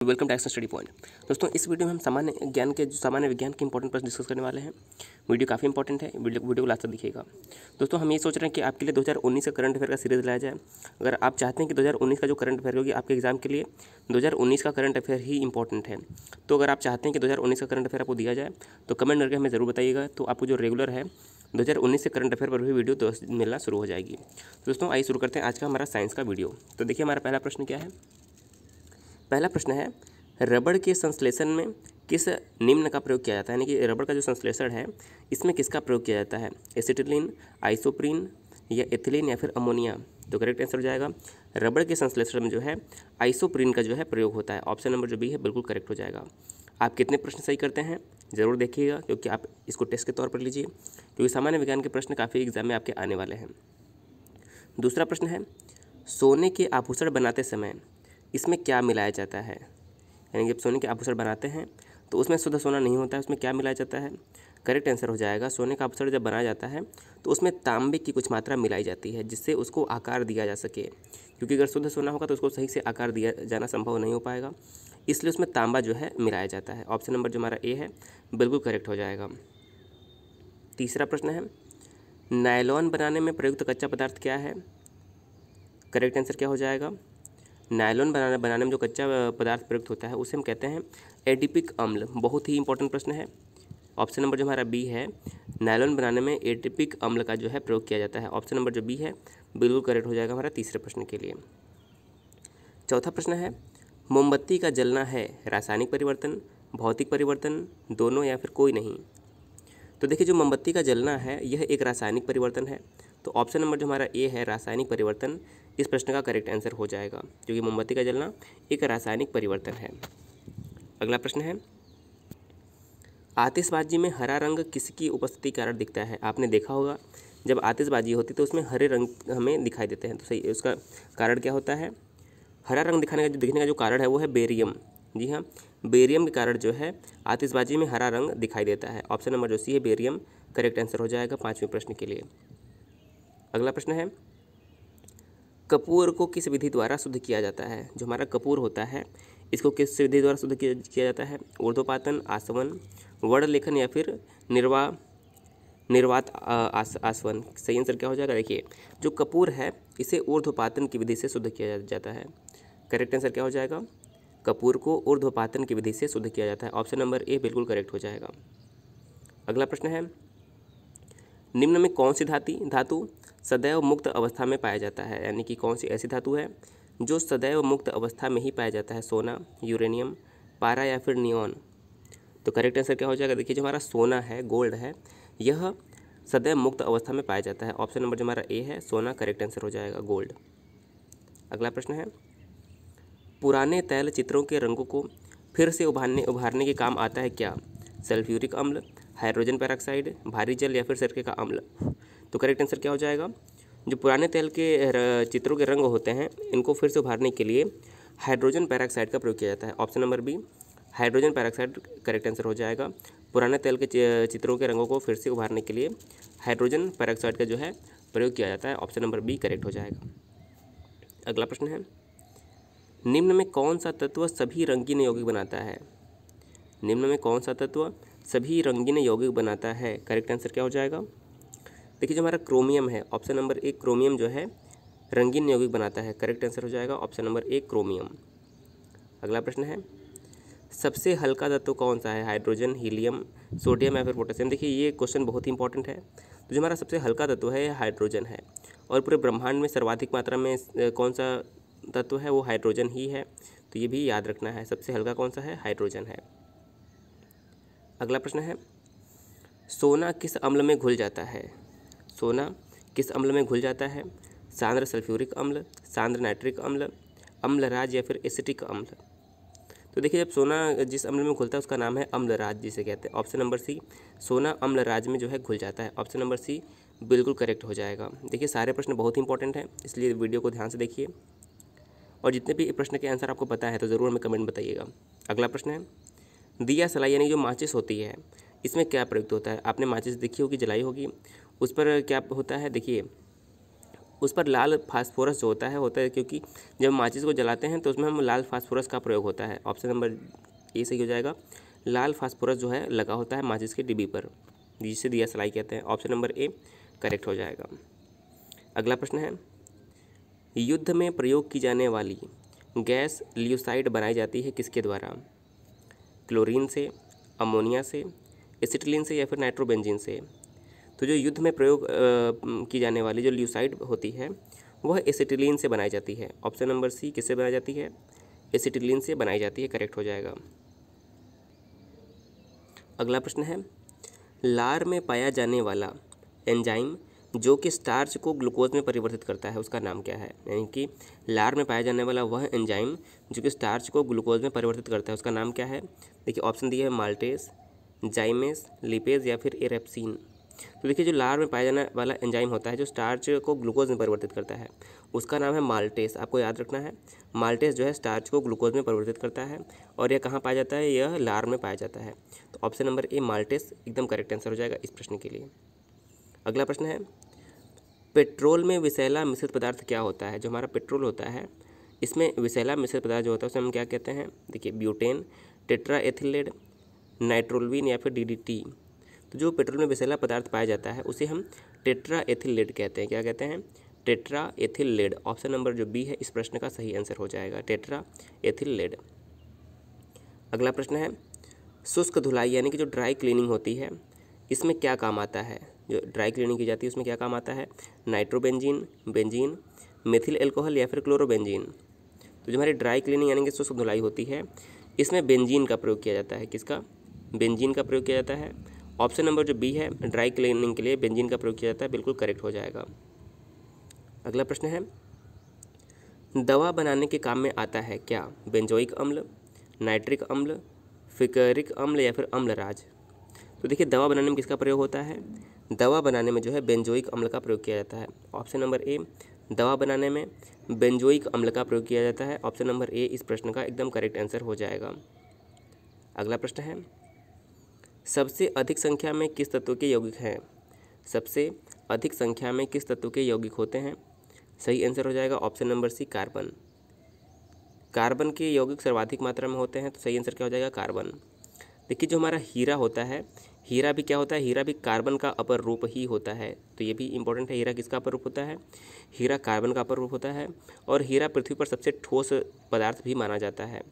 Welcome to action study point. दोस्तों, इस video में हम सामान्य विज्ञान के इंपॉर्टेंट प्रश्न डिस्कस करने वाले हैं। वीडियो काफ़ी इंपॉर्टेंट है, वीडियो को लास्ट तक देखिएगा। दोस्तों, हम ये सोच रहे हैं कि आपके लिए 2019 का करंट अफेयर का सीरीज लाया जाए। अगर आप चाहते हैं कि 2019 का जो करंट अफेयर होगी आपके एग्जाम के लिए 2019 का करंट अफेयर ही इंपॉर्टेंट है, तो अगर आप चाहते हैं कि 2019 का करंट अफेयर आपको दिया जाए तो कमेंट करके हमें ज़रूर बताइएगा। तो आपको जो रेगुलर है 2019 से करंट अफेयर पर भी वीडियो मिलना शुरू हो जाएगी। दोस्तों, आइए शुरू करते हैं आज का हमारा साइंस का वीडियो। तो देखिए, हमारा पहला प्रश्न क्या है। पहला प्रश्न है, रबड़ के संश्लेषण में किस निम्न का प्रयोग किया जाता है, यानी कि रबड़ का जो संश्लेषण है इसमें किसका प्रयोग किया जाता है, एसिटिलीन, आइसोप्रीन या एथिलीन या फिर अमोनिया। तो करेक्ट आंसर हो जाएगा रबड़ के संश्लेषण में जो है आइसोप्रीन का जो है प्रयोग होता है। ऑप्शन नंबर जो बी है बिल्कुल करेक्ट हो जाएगा। आप कितने प्रश्न सही करते हैं ज़रूर देखिएगा, क्योंकि आप इसको टेस्ट के तौर पर लीजिए, क्योंकि सामान्य विज्ञान के प्रश्न काफ़ी एग्जाम में आपके आने वाले हैं। दूसरा प्रश्न है, सोने के आभूषण बनाते समय इसमें क्या मिलाया जाता है, यानी कि जब सोने के आभूषण बनाते हैं तो उसमें शुद्ध सोना नहीं होता है, उसमें क्या मिलाया जाता है। करेक्ट आंसर हो जाएगा सोने का आभूषण जब बनाया जाता है तो उसमें तांबे की कुछ मात्रा मिलाई जाती है, जिससे उसको आकार दिया जा सके, क्योंकि अगर शुद्ध सोना होगा तो उसको सही से आकार दिया जाना संभव नहीं हो पाएगा, इसलिए उसमें तांबा जो है मिलाया जाता है। ऑप्शन नंबर जो हमारा ए है बिल्कुल करेक्ट हो जाएगा। तीसरा प्रश्न है, नायलॉन बनाने में प्रयुक्त कच्चा पदार्थ क्या है। करेक्ट आंसर क्या हो जाएगा, नायलॉन बनाने में जो कच्चा पदार्थ प्रयुक्त होता है उसे हम कहते हैं एडिपिक अम्ल। बहुत ही इंपॉर्टेंट प्रश्न है। ऑप्शन नंबर जो हमारा बी है, नायलॉन बनाने में एडिपिक अम्ल का जो है प्रयोग किया जाता है। ऑप्शन नंबर जो बी है बिल्कुल करेक्ट हो जाएगा हमारा तीसरे प्रश्न के लिए। चौथा प्रश्न है, मोमबत्ती का जलना है रासायनिक परिवर्तन, भौतिक परिवर्तन, दोनों या फिर कोई नहीं। तो देखिए, जो मोमबत्ती का जलना है यह एक रासायनिक परिवर्तन है, तो ऑप्शन नंबर जो हमारा ए है रासायनिक परिवर्तन इस प्रश्न का करेक्ट आंसर हो जाएगा, क्योंकि मोमबत्ती का जलना एक रासायनिक परिवर्तन है। अगला प्रश्न है, आतिशबाजी में हरा रंग किसकी उपस्थिति के कारण दिखता है। आपने देखा होगा जब आतिशबाजी होती तो उसमें हरे रंग हमें दिखाई देते हैं, तो सही उसका कारण क्या होता है। हरा रंग दिखने का जो कारण है वो है बेरियम। जी हाँ, बेरियम के कारण जो है आतिशबाजी में हरा रंग दिखाई देता है। ऑप्शन नंबर जो सी है बेरियम करेक्ट आंसर हो जाएगा पाँचवें प्रश्न के लिए। अगला प्रश्न है, कपूर को किस विधि द्वारा शुद्ध किया जाता है। जो हमारा कपूर होता है इसको किस विधि द्वारा शुद्ध किया जाता है, ऊर्ध्वपातन, आसवन, वर्ण लेखन या फिर निर्वात आसवन। सही आंसर क्या हो जाएगा। देखिए, जो कपूर है इसे ऊर्ध्वपातन की विधि से शुद्ध किया जाता है। करेक्ट आंसर क्या हो जाएगा, कपूर को ऊर्ध्वपातन की विधि से शुद्ध किया जाता है। ऑप्शन नंबर ए बिल्कुल करेक्ट हो जाएगा। अगला प्रश्न है, निम्न में कौन सी धातु सदैव मुक्त अवस्था में पाया जाता है, यानी कि कौन सी ऐसी धातु है जो सदैव मुक्त अवस्था में ही पाया जाता है। सोना, यूरेनियम, पारा या फिर नियॉन। तो करेक्ट आंसर क्या हो जाएगा। देखिए, जो हमारा सोना है, गोल्ड है, यह सदैव मुक्त अवस्था में पाया जाता है। ऑप्शन नंबर जो हमारा ए है सोना करेक्ट आंसर हो जाएगा, गोल्ड। अगला प्रश्न है, पुराने तैल चित्रों के रंगों को फिर से उभारने के काम आता है क्या। सल्फ्यूरिक अम्ल, हाइड्रोजन पेरोक्साइड, भारी जल या फिर सिरके का अम्ल। तो करेक्ट आंसर क्या हो जाएगा, जो पुराने तेल के चित्रों के रंग होते हैं इनको फिर से उभारने के लिए हाइड्रोजन पेरोक्साइड का प्रयोग किया जाता है। Option number B hydrogen peroxide correct answer हो जाएगा। पुराने तेल के चित्रों के रंगों को फिर से उभारने के लिए हाइड्रोजन पेरोक्साइड का जो है प्रयोग किया जाता है। ऑप्शन नंबर बी करेक्ट हो जाएगा। अगला प्रश्न है, निम्न में कौन सा तत्व सभी रंगीन यौगिक बनाता है। निम्न में कौन सा तत्व सभी रंगीन यौगिक बनाता है। करेक्ट आंसर क्या हो जाएगा। देखिए, जो हमारा क्रोमियम है, ऑप्शन नंबर ए क्रोमियम जो है रंगीन यौगिक बनाता है। करेक्ट आंसर हो जाएगा ऑप्शन नंबर ए क्रोमियम। अगला प्रश्न है, सबसे हल्का तत्व कौन सा है। हाइड्रोजन, हीलियम, सोडियम या फिर पोटेशियम। देखिए, ये क्वेश्चन बहुत ही इंपॉर्टेंट है। तो जो हमारा सबसे हल्का तत्व है हाइड्रोजन है, और पूरे ब्रह्मांड में सर्वाधिक मात्रा में कौन सा तत्व है वो हाइड्रोजन ही है, तो ये भी याद रखना है। सबसे हल्का कौन सा है, हाइड्रोजन है। अगला प्रश्न है, सोना किस अम्ल में घुल जाता है। सोना किस अम्ल में घुल जाता है। सांद्र सल्फ्यूरिक अम्ल, सांद्र नाइट्रिक अम्ल, अम्लराज या फिर एसिटिक अम्ल। तो देखिए, जब सोना जिस अम्ल में घुलता है उसका नाम है अम्लराज जिसे कहते हैं। ऑप्शन नंबर सी सोना अम्लराज में जो है घुल जाता है। ऑप्शन नंबर सी बिल्कुल करेक्ट हो जाएगा। देखिए, सारे प्रश्न बहुत इंपॉर्टेंट हैं, इसलिए वीडियो को ध्यान से देखिए, और जितने भी प्रश्न के आंसर आपको पता है तो ज़रूर हमें कमेंट बताइएगा। अगला प्रश्न है, दिया सलाई यानी जो माचिस होती है इसमें क्या प्रयुक्त होता है। आपने माचिस देखी होगी, जलाई होगी, उस पर क्या होता है। देखिए, उस पर लाल फास्फोरस जो होता है क्योंकि जब माचिस को जलाते हैं तो उसमें हम लाल फास्फोरस का प्रयोग होता है। ऑप्शन नंबर ए सही हो जाएगा। लाल फास्फोरस जो है लगा होता है माचिस के डिब्बी पर, जिसे दिया सलाई कहते हैं। ऑप्शन नंबर ए करेक्ट हो जाएगा। अगला प्रश्न है, युद्ध में प्रयोग की जाने वाली गैस ल्यूसाइड बनाई जाती है किसके द्वारा? क्लोरीन से, अमोनिया से, एसिटिलीन से या फिर नाइट्रोबेंजीन से? तो जो युद्ध में प्रयोग की जाने वाली जो ल्यूसाइड होती है वह एसिटिलीन से बनाई जाती है। ऑप्शन नंबर सी किससे बनाई जाती है? एसिटिलीन से बनाई जाती है, करेक्ट हो जाएगा। अगला प्रश्न है, लार में पाया जाने वाला एंजाइम जो कि स्टार्च को ग्लूकोज में परिवर्तित करता है उसका नाम क्या है? यानी कि लार में पाया जाने वाला वह एंजाइम जो कि स्टार्च को ग्लूकोज में परिवर्तित करता है उसका नाम क्या है? देखिए ऑप्शन दिए है माल्टेस, जाइमेस, लिपेज या फिर एरेप्सिन। तो देखिए जो लार में पाया जाने वाला एंजाइम होता है जो स्टार्च को ग्लूकोज में परिवर्तित करता है उसका नाम है माल्टेस। आपको याद रखना है, माल्टेस जो है स्टार्च को ग्लूकोज में परिवर्तित करता है और यह कहाँ पाया जाता है? यह लार में पाया जाता है। तो ऑप्शन नंबर ए माल्टेस एकदम करेक्ट आंसर हो जाएगा इस प्रश्न के लिए। अगला प्रश्न है, पेट्रोल में विषैला मिश्रित पदार्थ क्या होता है? जो हमारा पेट्रोल होता है इसमें विषैला मिश्रित पदार्थ जो होता है उसे हम क्या कहते हैं? देखिए ब्यूटेन, टेट्रा एथिलेट, नाइट्रोलवीन या फिर DDT। तो जो पेट्रोल में विषैला पदार्थ पाया जाता है उसे हम टेट्रा एथिल लेड कहते हैं। क्या कहते हैं? Tetra ethyl lead. Option number जो बी है इस प्रश्न का सही आंसर हो जाएगा, टेट्रा एथिल लेड। अगला प्रश्न है, शुष्क धुलाई यानी कि जो ड्राई क्लीनिंग होती है इसमें क्या काम आता है? जो ड्राई क्लीनिंग की जाती है उसमें क्या काम आता है? नाइट्रोबेंजीन, बेंजीन, मेथिल एल्कोहल या फिर क्लोरोबेंजीन। तो जो हमारी ड्राई क्लीनिंग यानी कि शुष्क धुलाई होती है इसमें बेंजीन का प्रयोग किया जाता है। किसका? बेंजीन का प्रयोग किया जाता है। ऑप्शन नंबर जो बी है ड्राई क्लीनिंग के लिए बेंजीन का प्रयोग किया जाता है, बिल्कुल करेक्ट हो जाएगा। अगला प्रश्न है, दवा बनाने के काम में आता है क्या? बेंजोइक अम्ल, नाइट्रिक अम्ल, फिकरिक अम्ल या फिर अम्लराज। तो देखिए दवा बनाने में किसका प्रयोग होता है? दवा बनाने में जो है बेंजोइक अम्ल का प्रयोग किया जाता है। ऑप्शन नंबर ए दवा बनाने में बेंजोइक अम्ल का प्रयोग किया जाता है। ऑप्शन नंबर ए इस प्रश्न का एकदम करेक्ट आंसर हो जाएगा। अगला प्रश्न है, सबसे अधिक संख्या में किस तत्व के यौगिक हैं? सबसे अधिक संख्या में किस तत्व के यौगिक होते हैं? सही आंसर हो जाएगा option number C carbon. Carbon के यौगिक सर्वाधिक मात्रा में होते हैं, तो सही आंसर क्या हो जाएगा? कार्बन। देखिए जो हमारा हीरा होता है, हीरा भी क्या होता है? हीरा भी कार्बन का अपर रूप ही होता है, तो ये भी इंपॉर्टेंट है। हीरा किसका अपर रूप होता है? हीरा कार्बन का अपर रूप होता है और हीरा पृथ्वी पर सबसे ठोस पदार्थ भी माना जाता है।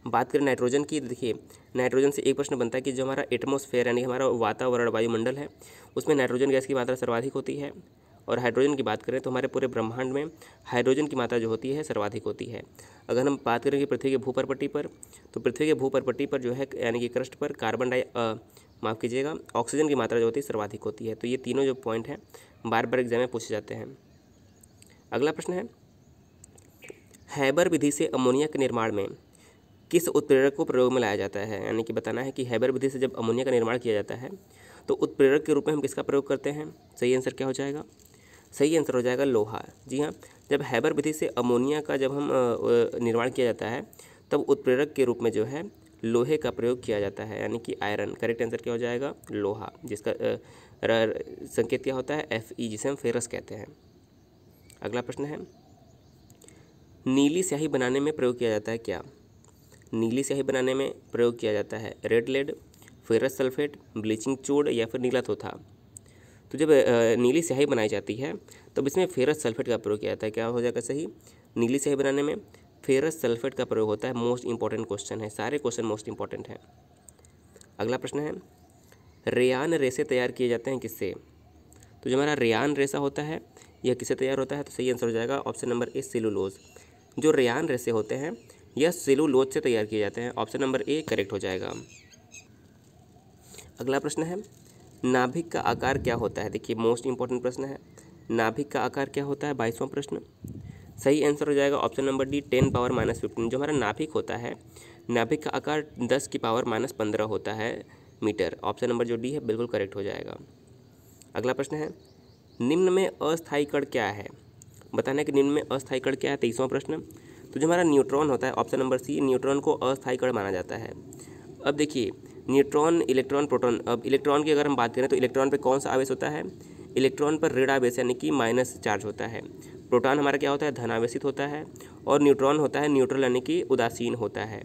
बात करें नाइट्रोजन की, देखिए नाइट्रोजन से एक प्रश्न बनता है कि जो हमारा एटमॉस्फेयर यानी हमारा वातावरण वायुमंडल है उसमें नाइट्रोजन गैस की मात्रा सर्वाधिक होती है। और हाइड्रोजन की बात करें तो हमारे पूरे ब्रह्मांड में हाइड्रोजन की मात्रा जो होती है सर्वाधिक होती है। अगर हम बात करेंगे पृथ्वी के भूपरपट्टी पर, तो पृथ्वी के भूपरपट्टी पर जो है यानी कि क्रस्ट पर ऑक्सीजन की मात्रा जो होती है सर्वाधिक होती है। तो ये तीनों जो पॉइंट हैं बार बार एग्जाम में पूछे जाते हैं। अगला प्रश्न है, हैबर विधि से अमोनिया के निर्माण में किस उत्प्रेरक को प्रयोग में लाया जाता है? यानी कि बताना है कि हैबर विधि से जब अमोनिया का निर्माण किया जाता है तो उत्प्रेरक के रूप में हम किसका प्रयोग करते हैं? सही आंसर क्या हो जाएगा? सही आंसर हो जाएगा लोहा। जी हाँ, जब हैबर विधि से अमोनिया का जब हम निर्माण किया जाता है तब उत्प्रेरक के रूप में जो है लोहे का प्रयोग किया जाता है, यानी कि आयरन। करेक्ट आंसर क्या हो जाएगा? लोहा, जिसका संकेत क्या होता है? Fe, जिसे हम फेरस कहते हैं। अगला प्रश्न है, नीली स्याही बनाने में प्रयोग किया जाता है क्या? नीली स्याही बनाने में प्रयोग किया जाता है red lead, ferrous sulphate, bleaching चूड़ या फिर नीला थोथा। तो जब नीली स्याही बनाई जाती है तब इसमें फेरस सल्फेट का प्रयोग किया जाता है। क्या हो जाएगा सही? नीली स्याही बनाने में फेरस सल्फेट का प्रयोग होता है। मोस्ट इंपॉर्टेंट क्वेश्चन है, सारे क्वेश्चन मोस्ट इंपॉर्टेंट हैं। अगला प्रश्न है, रेयान रेसे तैयार किए जाते हैं किससे? तो जो हमारा रेयान रेसा होता है यह किससे तैयार होता है? तो सही आंसर हो जाएगा ऑप्शन नंबर ए सेलुलोज। जो रेयान रेसे होते हैं यह सेलुलोज से तैयार किए जाते हैं। ऑप्शन नंबर ए करेक्ट हो जाएगा। अगला प्रश्न है, नाभिक का आकार क्या होता है? देखिए मोस्ट इंपॉर्टेंट प्रश्न है, नाभिक का आकार क्या होता है? 22वां प्रश्न। सही आंसर हो जाएगा ऑप्शन नंबर डी 10⁻⁻15। जो हमारा नाभिक होता है, नाभिक का आकार 10⁻⁻15 होता है मीटर। ऑप्शन नंबर जो डी है बिल्कुल करेक्ट हो जाएगा। अगला प्रश्न है, निम्न में अस्थायी कण क्या है? बताना है कि निम्न में अस्थायी कण क्या है? 23वां प्रश्न। तो जो हमारा न्यूट्रॉन होता है, ऑप्शन नंबर सी, न्यूट्रॉन को अस्थायी कण माना जाता है। अब देखिए न्यूट्रॉन, इलेक्ट्रॉन, प्रोटॉन। अब इलेक्ट्रॉन की अगर हम बात करें तो इलेक्ट्रॉन पे कौन सा आवेश होता है? इलेक्ट्रॉन पर ऋण आवेश यानी कि माइनस चार्ज होता है। प्रोटॉन हमारा क्या होता है, धनावेशित होता है। और न्यूट्रॉन होता है न्यूट्रल यानी कि उदासीन होता है।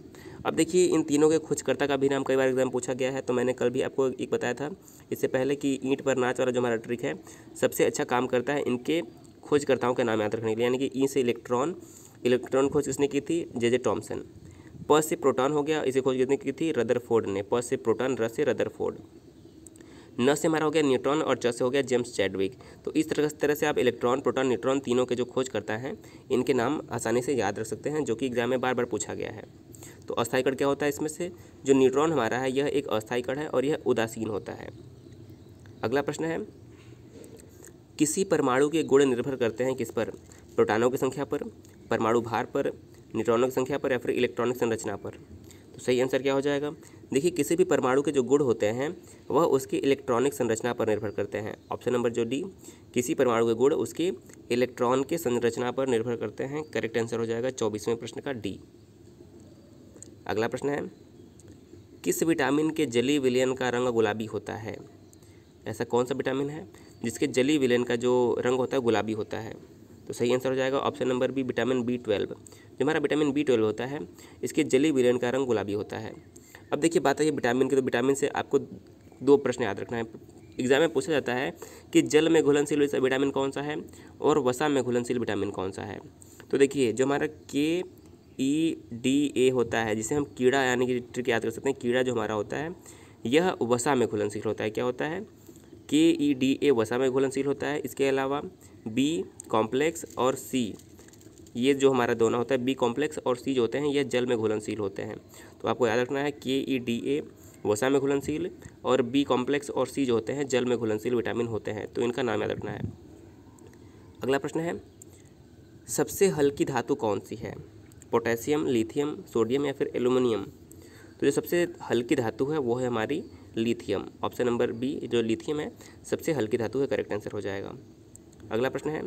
अब देखिए इन तीनों के खोजकर्ता का भी नाम कई बार एग्जाम पूछा गया है, तो मैंने कल भी आपको एक बताया था इससे पहले कि ईंट पर नाच वाला जो हमारा ट्रिक है सबसे अच्छा काम करता है इनके खोजकर्ताओं का नाम याद रखने के लिए, यानी कि ई से इलेक्ट्रॉन खोज किसने की थी, जे टॉमसन। प से प्रोटॉन हो गया, इसे खोज किसने की थी, रदरफोर्ड ने। प से प्रोटॉन, र से रदरफोर्ड। न से हमारा हो गया न्यूट्रॉन और च से हो गया जेम्स चैडविक। तो इस तरह से आप इलेक्ट्रॉन, प्रोटॉन, न्यूट्रॉन तीनों के जो खोज करता है इनके नाम आसानी से याद रख सकते हैं, जो कि एग्जाम में बार बार पूछा गया है। तो अस्थायी कण क्या होता है, इसमें से जो न्यूट्रॉन हमारा है यह एक अस्थायी कण है और यह उदासीन होता है। अगला प्रश्न है, किसी परमाणु के गुण निर्भर करते हैं किस पर, प्रोटॉनों की संख्या पर, परमाणु भार पर, न्यूट्रॉनों की संख्या पर या फिर इलेक्ट्रॉनिक संरचना पर। तो सही आंसर क्या हो जाएगा, देखिए किसी भी परमाणु के जो गुण होते हैं वह उसकी इलेक्ट्रॉनिक संरचना पर निर्भर करते हैं। ऑप्शन नंबर जो डी, किसी परमाणु के गुण उसके इलेक्ट्रॉन के संरचना पर निर्भर करते हैं। करेक्ट आंसर हो जाएगा 24वें प्रश्न का डी। अगला प्रश्न है, किस विटामिन के जलीय विलयन का रंग गुलाबी होता है। ऐसा कौन सा विटामिन है जिसके जलीय विलयन का जो रंग होता है गुलाबी होता है। तो सही आंसर हो जाएगा option number B, vitamin B12। जो हमारा विटामिन B12 होता है इसके जलीय विलयन का रंग गुलाबी होता है। अब देखिए बात है विटामिन की, तो विटामिन से आपको दो प्रश्न याद रखना है। एग्जाम में पूछा जाता है कि जल में घुलनशील विटामिन कौन सा है और वसा में घुलनशील विटामिन कौन सा है। तो देखिए जो हमारा KEDA होता है, जिसे हम कीड़ा यानी कि ट्रिक याद कर सकते हैं, कीड़ा जो हमारा होता है यह वसा में घुलनशील होता है। क्या होता है, KEDA वसा में घुलनशील होता है। इसके अलावा B कॉम्प्लेक्स और C, ये जो हमारा दोनों होता है B कॉम्प्लेक्स और C जो होते हैं ये जल में घुलनशील होते हैं। तो आपको याद रखना है KEDA वसा में घुलनशील और B कॉम्प्लेक्स और C जो होते हैं जल में घुलनशील विटामिन होते हैं, तो इनका नाम याद रखना है। अगला प्रश्न है, सबसे हल्की धातु कौन सी है, पोटेशियम, लिथियम, सोडियम या फिर एल्यूमिनियम। तो जो सबसे हल्की धातु है वो है हमारी लिथियम। ऑप्शन नंबर बी जो लिथियम है सबसे हल्की धातु है, करेक्ट आंसर हो जाएगा। अगला प्रश्न है,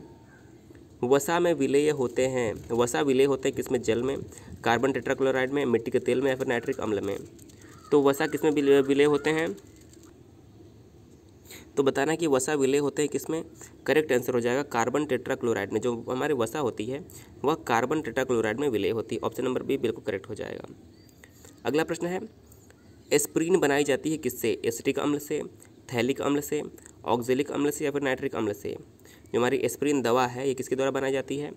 वसा में विलेय होते हैं, वसा विलेय होते हैं किसमें, जल में, कार्बन टेट्राक्लोराइड में, मिट्टी के तेल में या फिर नाइट्रिक अम्ल में। तो वसा किसमें विलेय होते हैं, तो बताना कि वसा विलेय होते हैं किसमें, करेक्ट आंसर हो जाएगा कार्बन टेट्राक्लोराइड में। जो हमारी वसा होती है वह कार्बन टेट्राक्लोराइड में विलेय होती है। ऑप्शन नंबर बी बिल्कुल करेक्ट हो जाएगा। अगला प्रश्न है, एस्प्रीन बनाई जाती है किससे, एसिटिक अम्ल से, थैलिक अम्ल से, ऑक्जेलिक अम्ल से या फिर नाइट्रिक अम्ल से। जो हमारी एस्प्रीन दवा है ये किसके द्वारा बनाई जाती है,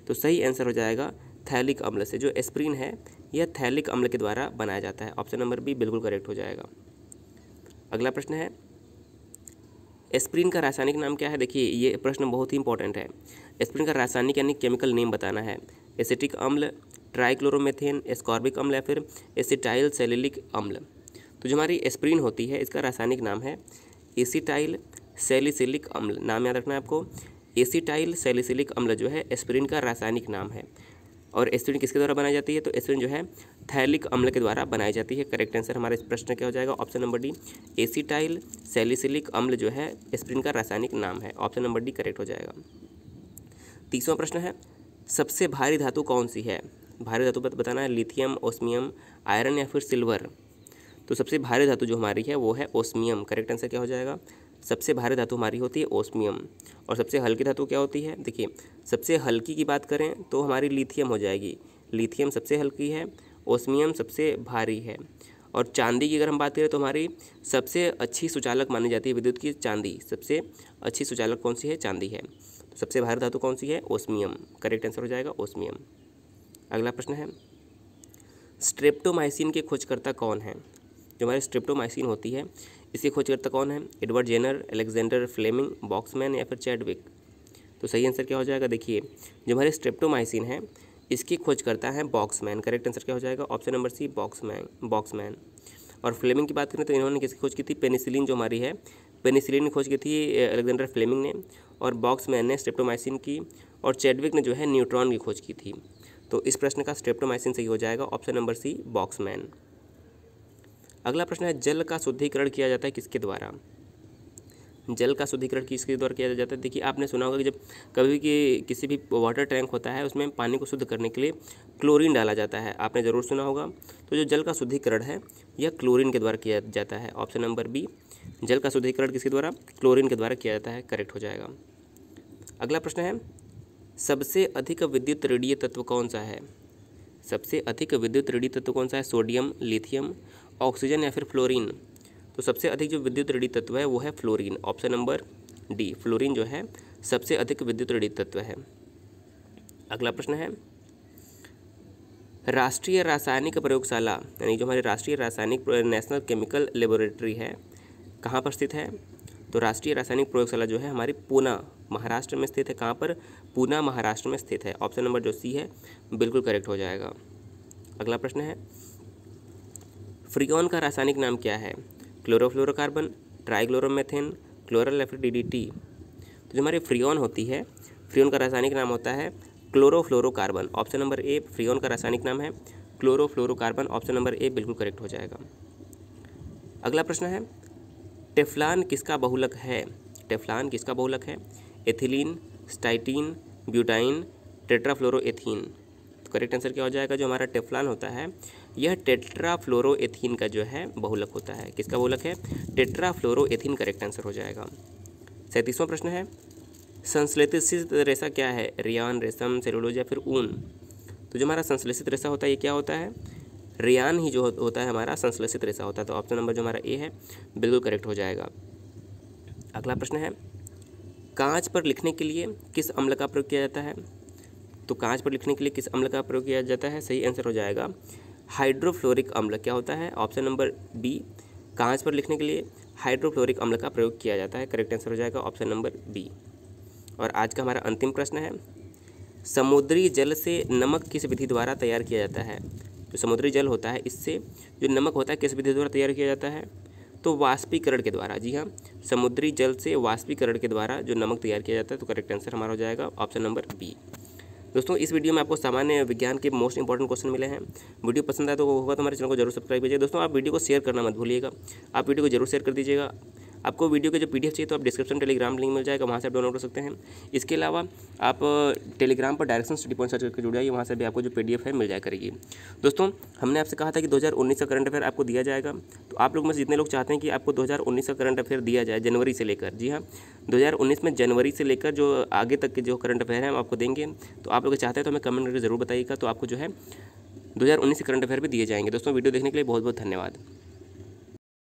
तो सही आंसर हो जाएगा थैलिक अम्ल से। जो एस्प्रीन है यह थैलिक अम्ल के द्वारा बनाया जाता है। ऑप्शन नंबर बी बिल्कुल करेक्ट हो जाएगा। अगला प्रश्न है, एस्प्रीन का रासायनिक नाम क्या है। देखिए ये प्रश्न बहुत ही इंपॉर्टेंट है। एस्प्रीन का रासायनिक यानी केमिकल नेम बताना है। एसिटिक अम्ल, ट्राइक्लोरोमेथेन, एस्कॉर्बिक अम्ल या फिर एसिटाइल सैलिसिलिक अम्ल। तो जो हमारी एस्प्रीन होती है इसका रासायनिक नाम है एसिटाइल सैलिसिलिक अम्ल। नाम याद रखना है आपको, एसिटाइल सैलिसिलिक अम्ल जो है एस्प्रीन का रासायनिक नाम है। और एस्प्रीन किसके द्वारा बनाई जाती है, तो एस्प्रीन जो है थैलिक अम्ल के द्वारा बनाई जाती है। करेक्ट आंसर हमारा इस प्रश्न क्या हो जाएगा, option number D, acetyl salicylic अम्ल जो है एस्प्रीन का रासायनिक नाम है। ऑप्शन नंबर डी करेक्ट हो जाएगा। 30वां प्रश्न है, सबसे भारी धातु कौन सी है। भारी धातु बताना है, लिथियम, ओस्मियम, आयरन या फिर सिल्वर। तो सबसे भारी धातु जो हमारी है वो है ओस्मियम। करेक्ट आंसर क्या हो जाएगा, सबसे भारी धातु हमारी होती है ओस्मियम। और सबसे हल्की धातु क्या होती है, देखिए सबसे हल्की की बात करें तो हमारी लिथियम हो जाएगी। लिथियम सबसे हल्की है, ओस्मियम सबसे भारी है। और चांदी की अगर हम बात करें तो हमारी सबसे अच्छी सुचालक मानी जाती है विद्युत की चांदी। सबसे अच्छी सुचालक कौन सी है, चांदी है। तो सबसे भारी धातु कौन सी है, ओस्मियम। करेक्ट आंसर हो जाएगा ओस्मियम। अगला प्रश्न है, स्ट्रेप्टोमाइसिन के खोजकर्ता कौन है। जो हमारी स्ट्रेप्टोमाइसिन होती है इसके खोजकर्ता कौन है, एडवर्ड जेनर, अलेक्जेंडर फ्लेमिंग, बॉक्समैन या फिर चैडविक। तो सही आंसर क्या हो जाएगा, देखिए जो हमारे स्ट्रेप्टोमाइसिन है इसकी खोजकर्ता है बॉक्समैन। करेक्ट आंसर क्या हो जाएगा, ऑप्शन नंबर सी, बॉक्समैन। और फ्लेमिंग की बात करें तो इन्होंने किसकी खोज की थी, पेनिसिलिन जो हमारी है पेनिसिलिन की खोज की थी अलेक्जेंडर फ्लेमिंग ने। और बॉक्समैन ने स्ट्रेप्टोमाइसिन की और चैडविक ने जो है न्यूट्रॉन की खोज की थी। तो इस प्रश्न का स्ट्रेप्टोमाइसिन सही हो जाएगा, ऑप्शन नंबर सी, बॉक्समैन। अगला प्रश्न है, जल का शुद्धिकरण किया जाता है किसके द्वारा। जल का शुद्धिकरण किसके द्वारा किया जाता है। देखिए आपने सुना होगा कि जब कभी कि किसी भी वाटर टैंक होता है उसमें पानी को शुद्ध करने के लिए क्लोरीन डाला जाता है, आपने ज़रूर सुना होगा। तो जो जल का शुद्धिकरण है यह क्लोरीन के द्वारा किया जाता है। ऑप्शन नंबर बी, जल का शुद्धिकरण किसके द्वारा? क्लोरीन के द्वारा किया जाता है, करेक्ट हो जाएगा। अगला प्रश्न है, सबसे अधिक विद्युत ऋणीय तत्व कौन सा है? सबसे अधिक विद्युत ऋणीय तत्व कौन सा है? सोडियम, लिथियम, ऑक्सीजन या फिर फ्लोरीन? तो सबसे अधिक जो विद्युत ऋणीय तत्व है वो है fluorine, option number D, fluorine जो है सबसे अधिक विद्युत ऋणीय तत्व है। अगला प्रश्न है, राष्ट्रीय रासायनिक प्रयोगशाला यानी जो हमारी राष्ट्रीय रासायनिक नेशनल केमिकल लेबोरेटरी है कहाँ पर स्थित है? तो राष्ट्रीय रासायनिक प्रयोगशाला जो है हमारी पूना महाराष्ट्र में स्थित है। कहाँ पर? पूना महाराष्ट्र में स्थित है, ऑप्शन नंबर जो सी है बिल्कुल करेक्ट हो जाएगा। अगला प्रश्न है, फ्रियोन का रासायनिक नाम क्या है? क्लोरोफ्लोरोकार्बन, ट्राइक्लोरोमेथेन, क्लोरल या फिर DDT? तो जो हमारी फ्रियोन होती है, फ्रियोन का रासायनिक नाम होता है chlorofluorocarbon, option number A, Freon का रासायनिक नाम है क्लोरोफ्लोरोकार्बन, ऑप्शन नंबर ए बिल्कुल करेक्ट हो जाएगा। अगला प्रश्न है, टेफ्लॉन किसका बहुलक है? टेफ्लॉन किसका बहुलक है? Ethylene, styrene, butyne, tetrafluoroethene? तो करेक्ट आंसर क्या हो जाएगा? जो हमारा टेफ्लॉन होता है यह टेट्राफ्लोरोएथीन का जो है बहुलक होता है। किसका बहुलक है? टेट्राफ्लोरोएथीन, करेक्ट आंसर हो जाएगा। 37वां प्रश्न है, संश्लेषित रेशा क्या है? रेयान, रेशम, सेलुलोज या फिर ऊन? तो जो हमारा संश्लेषित रेशा होता है ये क्या होता है? रेयान ही जो होता है हमारा संश्लेषित रेशा होता है, तो ऑप्शन नंबर जो हमारा ए है बिल्कुल करेक्ट हो जाएगा। अगला प्रश्न है, कांच पर लिखने के लिए किस अम्ल का प्रयोग किया जाता है? तो कांच पर लिखने के लिए किस अम्ल का प्रयोग किया जाता है? सही आंसर हो जाएगा हाइड्रोफ्लोरिक अम्ल। क्या होता है? ऑप्शन नंबर बी, कांच पर लिखने के लिए हाइड्रोफ्लोरिक अम्ल का प्रयोग किया जाता है, करेक्ट आंसर हो जाएगा ऑप्शन नंबर बी। और आज का हमारा अंतिम प्रश्न है, समुद्री जल से नमक किस विधि द्वारा तैयार किया जाता है? जो समुद्री जल होता है इससे जो नमक होता है किस विधि द्वारा तैयार किया जाता है? तो वाष्पीकरण के द्वारा। जी हाँ, समुद्री जल से वाष्पीकरण के द्वारा जो नमक तैयार किया जाता है, तो करेक्ट आंसर हमारा हो जाएगा ऑप्शन नंबर बी। दोस्तों इस वीडियो में आपको सामान्य विज्ञान के मोस्ट इंपॉर्टेंट क्वेश्चन मिले हैं। वीडियो पसंद आया तो होगा तो हमारे चैनल को जरूर सब्सक्राइब कीजिए। दोस्तों आप वीडियो को शेयर करना मत भूलिएगा, आप वीडियो को जरूर शेयर कर दीजिएगा। आपको वीडियो के जो PDF चाहिए तो आप डिस्क्रिप्शन टेलीग्राम लिंक मिल जाएगा, वहाँ से आप डाउनलोड कर सकते हैं। इसके अलावा आप टेलीग्राम पर डायरेक्शन स्टडी पॉइंट सर्च करके जुड़ जाइए, वहाँ से भी आपको जो PDF है मिल जाया करेगी। दोस्तों हमने आपसे कहा था कि 2019 का करंट अफेयर आपको दिया जाएगा, तो आप लोग में से जितने लोग चाहते हैं कि आपको 2019 का करंट अफेयर दिया जाए जनवरी से लेकर, जी हाँ 2019 में जनवरी से लेकर जो आगे तक के जो करंट अफेयर हैं हम आपको देंगे, तो आप लोग चाहते हैं तो हमें कमेंट करके ज़रूर बताइएगा, तो आपको जो है 2019 के करंट अफेयर भी दिए जाएंगे। दोस्तों वीडियो देखने के लिए बहुत बहुत धन्यवाद।